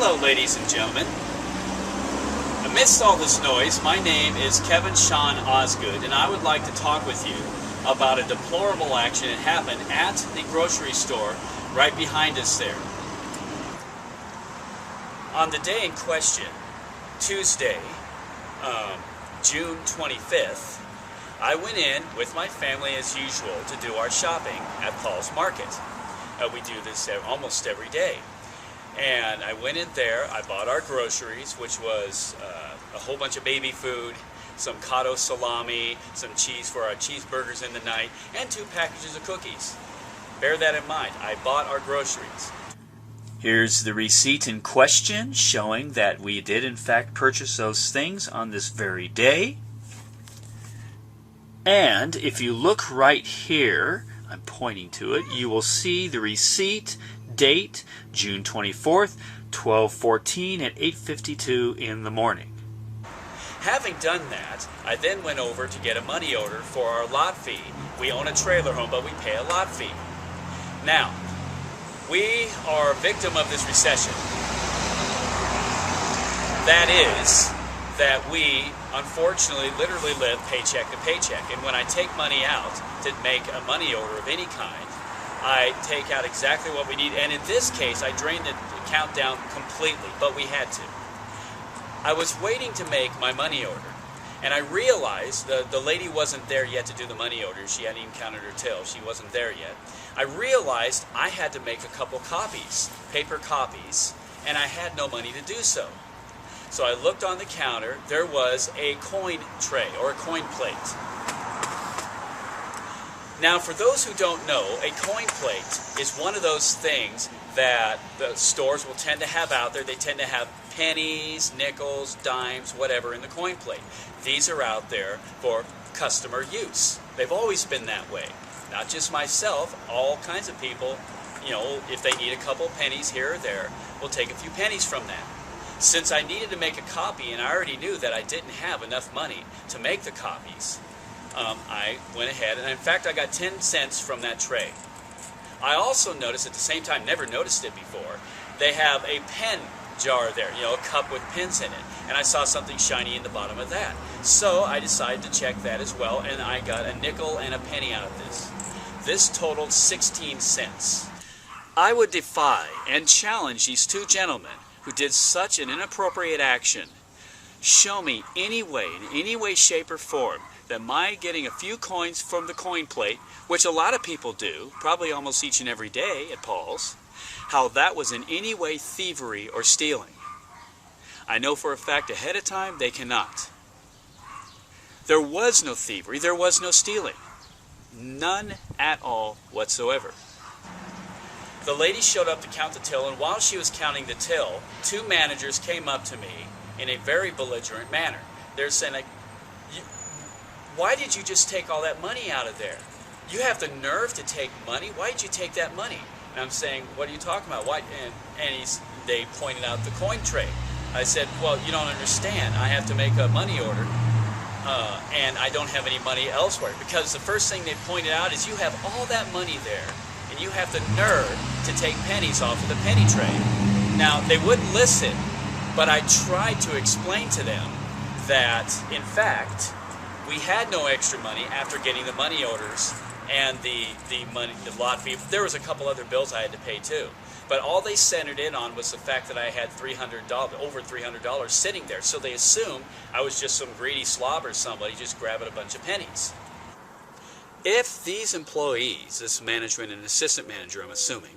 Hello, ladies and gentlemen. Amidst all this noise, my name is Kevin Sean Osgood, and I would like to talk with you about a deplorable action that happened at the grocery store right behind us there. On the day in question, Tuesday, June 25th, I went in with my family as usual to do our shopping at Paul's Market. We do this almost every day. And I went in there, I bought our groceries, which was a whole bunch of baby food, some cotto salami, some cheese for our cheeseburgers in the night, and 2 packages of cookies. Bear that in mind, I bought our groceries. Here's the receipt in question, showing that we did in fact purchase those things on this very day. And if you look right here, I'm pointing to it, you will see the receipt, date, June 24th, 12:14 at 8:52 in the morning. Having done that, I then went over to get a money order for our lot fee. We own a trailer home, but we pay a lot fee. Now, we are a victim of this recession. That is, that we unfortunately literally live paycheck to paycheck. And when I take money out to make a money order of any kind, I take out exactly what we need. And in this case, I drained the account down completely, but we had to. I was waiting to make my money order, and I realized the lady wasn't there yet to do the money order. She hadn't even counted her till. She wasn't there yet. I realized I had to make a couple copies, paper copies, and I had no money to do so. So I looked on the counter. There was a coin tray or a coin plate. Now, for those who don't know, a coin plate is one of those things that the stores will tend to have out there. They tend to have pennies, nickels, dimes, whatever in the coin plate. These are out there for customer use. They've always been that way. Not just myself, all kinds of people, you know, if they need a couple pennies here or there, will take a few pennies from that. Since I needed to make a copy and I already knew that I didn't have enough money to make the copies, I went ahead and in fact I got 10 cents from that tray. I also noticed at the same time, never noticed it before, they have a pen jar there, you know, a cup with pens in it, and I saw something shiny in the bottom of that. So I decided to check that as well, and I got a nickel and a penny out of this. This totaled 16 cents. I would defy and challenge these two gentlemen who did such an inappropriate action. Show me any way, in any way, shape, or form, that my getting a few coins from the coin plate, which a lot of people do, probably almost each and every day at Paul's, how that was in any way thievery or stealing. I know for a fact ahead of time they cannot. There was no thievery, there was no stealing. None at all whatsoever. The lady showed up to count the till, and while she was counting the till, 2 managers came up to me in a very belligerent manner. They're saying, like, why did you just take all that money out of there? You have the nerve to take money? Why did you take that money? And I'm saying, what are you talking about? Why? And they pointed out the coin tray. I said, well, you don't understand. I have to make a money order, and I don't have any money elsewhere. Because the first thing they pointed out is you have all that money there, and you have the nerve to take pennies off of the penny tray. Now, they wouldn't listen, but I tried to explain to them that, in fact, we had no extra money after getting the money orders and the lot fee. There was a couple other bills I had to pay too. But all they centered in on was the fact that I had over $300 sitting there. So they assumed I was just some greedy slob or somebody just grabbing a bunch of pennies. If these employees, this management and assistant manager I'm assuming,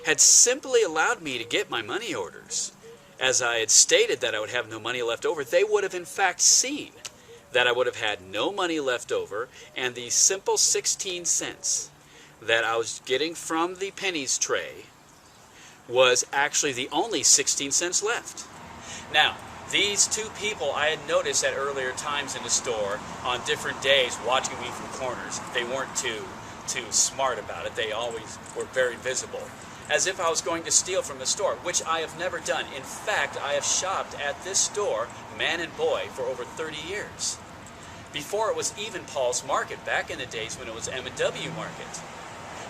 had simply allowed me to get my money orders, as I had stated that I would have no money left over, they would have in fact seen that I would have had no money left over, and the simple 16 cents that I was getting from the pennies tray was actually the only 16 cents left. Now, these 2 people I had noticed at earlier times in the store on different days watching me from corners. They weren't too smart about it. They always were very visible, as if I was going to steal from the store, which I have never done. In fact, I have shopped at this store, man and boy, for over 30 years. Before it was even Paul's Market, back in the days when it was M&W Market.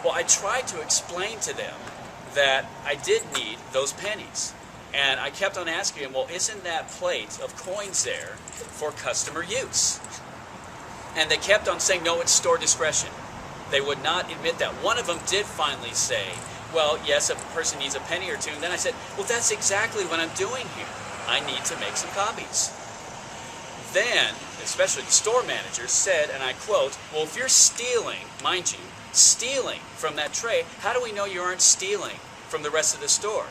Well, I tried to explain to them that I did need those pennies. And I kept on asking him, well, isn't that plate of coins there for customer use? And they kept on saying, no, it's store discretion. They would not admit that. One of them did finally say, well, yes, if a person needs a penny or two. And then I said, well, that's exactly what I'm doing here. I need to make some copies. Then, especially the store manager said, and I quote, well, if you're stealing, mind you, stealing from that tray, how do we know you aren't stealing from the rest of the store?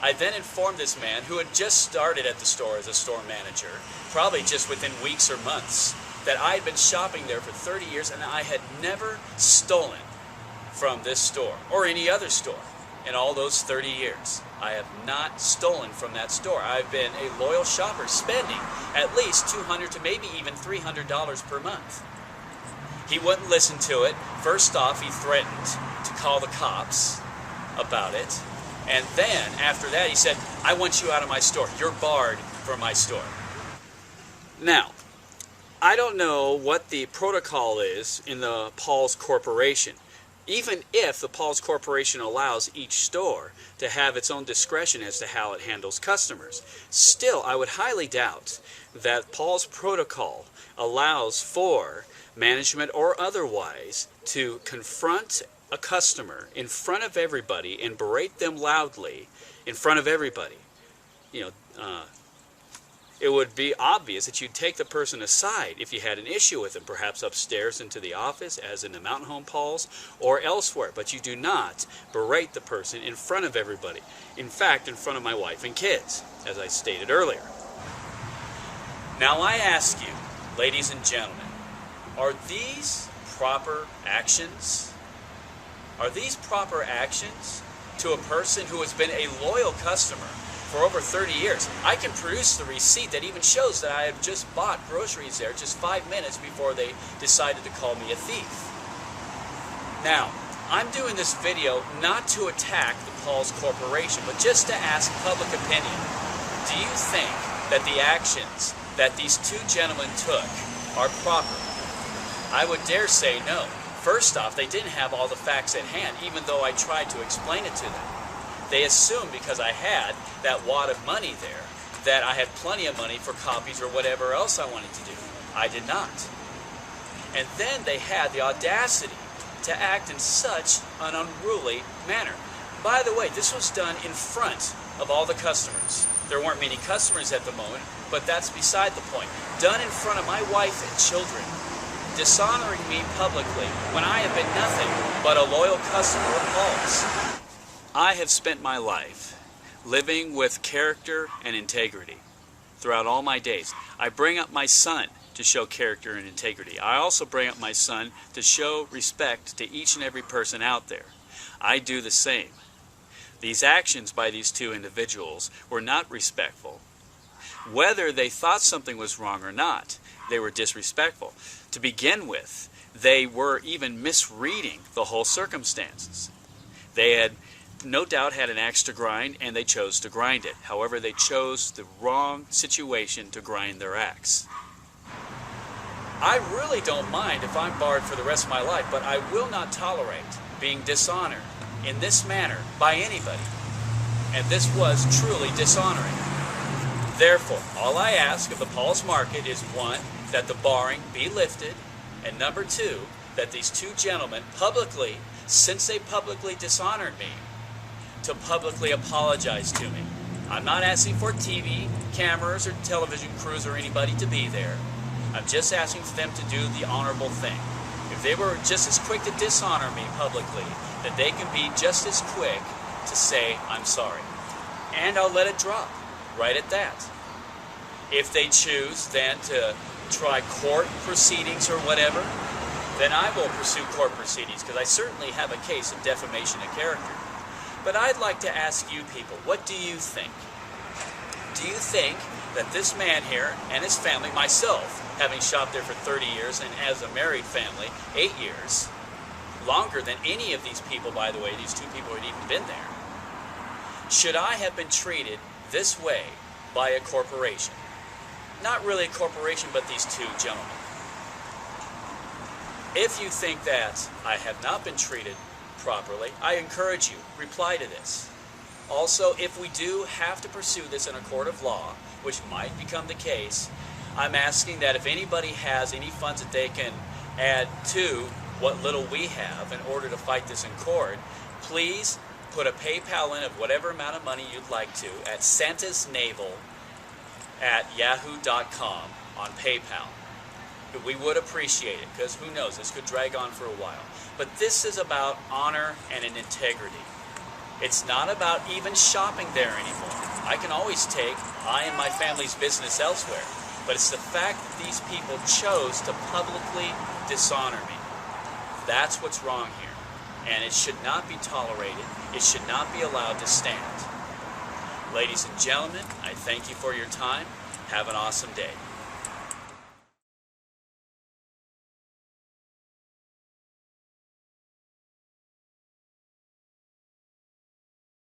I then informed this man, who had just started at the store as a store manager, probably just within weeks or months, that I had been shopping there for 30 years and I had never stolen from this store or any other store in all those 30 years. I have not stolen from that store. I've been a loyal shopper, spending at least $200 to maybe even $300 per month. He wouldn't listen to it. First off, he threatened to call the cops about it. And then, after that, he said, I want you out of my store. You're barred from my store. Now, I don't know what the protocol is in the Paul's Corporation. Even if the Paul's Corporation allows each store to have its own discretion as to how it handles customers, still, I would highly doubt that Paul's protocol allows for management or otherwise to confront a customer in front of everybody and berate them loudly in front of everybody. It would be obvious that you'd take the person aside if you had an issue with them, perhaps upstairs into the office, as in the Mountain Home Pauls, or elsewhere. But you do not berate the person in front of everybody. In fact, in front of my wife and kids, as I stated earlier. Now I ask you, ladies and gentlemen, are these proper actions? Are these proper actions to a person who has been a loyal customer for over 30 years? I can produce the receipt that even shows that I have just bought groceries there just 5 minutes before they decided to call me a thief. Now, I'm doing this video not to attack the Paul's Corporation, but just to ask public opinion. Do you think that the actions that these two gentlemen took are proper? I would dare say no. First off, they didn't have all the facts at hand, even though I tried to explain it to them. They assumed because I had that wad of money there, that I had plenty of money for copies or whatever else I wanted to do. I did not. And then they had the audacity to act in such an unruly manner. By the way, this was done in front of all the customers. There weren't many customers at the moment, but that's beside the point. Done in front of my wife and children, dishonoring me publicly when I have been nothing but a loyal customer of Paul's. I have spent my life living with character and integrity throughout all my days. I bring up my son to show character and integrity. I also bring up my son to show respect to each and every person out there. I do the same. These actions by these two individuals were not respectful. Whether they thought something was wrong or not, they were disrespectful. To begin with, they were even misreading the whole circumstances. They had no doubt had an axe to grind, and they chose to grind it. However, they chose the wrong situation to grind their axe. I really don't mind if I'm barred for the rest of my life, but I will not tolerate being dishonored in this manner by anybody. And this was truly dishonoring. Therefore, all I ask of the Paul's Market is, one, that the barring be lifted, and number two, that these two gentlemen publicly, since they publicly dishonored me, to publicly apologize to me. I'm not asking for TV, cameras, or television crews or anybody to be there. I'm just asking for them to do the honorable thing. If they were just as quick to dishonor me publicly, then they can be just as quick to say, I'm sorry. And I'll let it drop right at that. If they choose then to try court proceedings or whatever, then I will pursue court proceedings, because I certainly have a case of defamation of character. But I'd like to ask you people, what do you think? Do you think that this man here and his family, myself, having shopped there for 30 years, and as a married family, 8 years, longer than any of these people, by the way, these two people had even been there, should I have been treated this way by a corporation? Not really a corporation, but these two gentlemen. If you think that I have not been treated properly, I encourage you, reply to this. Also, if we do have to pursue this in a court of law, which might become the case, I'm asking that if anybody has any funds that they can add to what little we have in order to fight this in court, please put a PayPal in of whatever amount of money you'd like to at santasnaval@yahoo.com on PayPal. We would appreciate it, because who knows, this could drag on for a while. But this is about honor and an integrity. It's not about even shopping there anymore. I can always take I and my family's business elsewhere, but it's the fact that these people chose to publicly dishonor me. That's what's wrong here, and it should not be tolerated. It should not be allowed to stand. Ladies and gentlemen, I thank you for your time. Have an awesome day.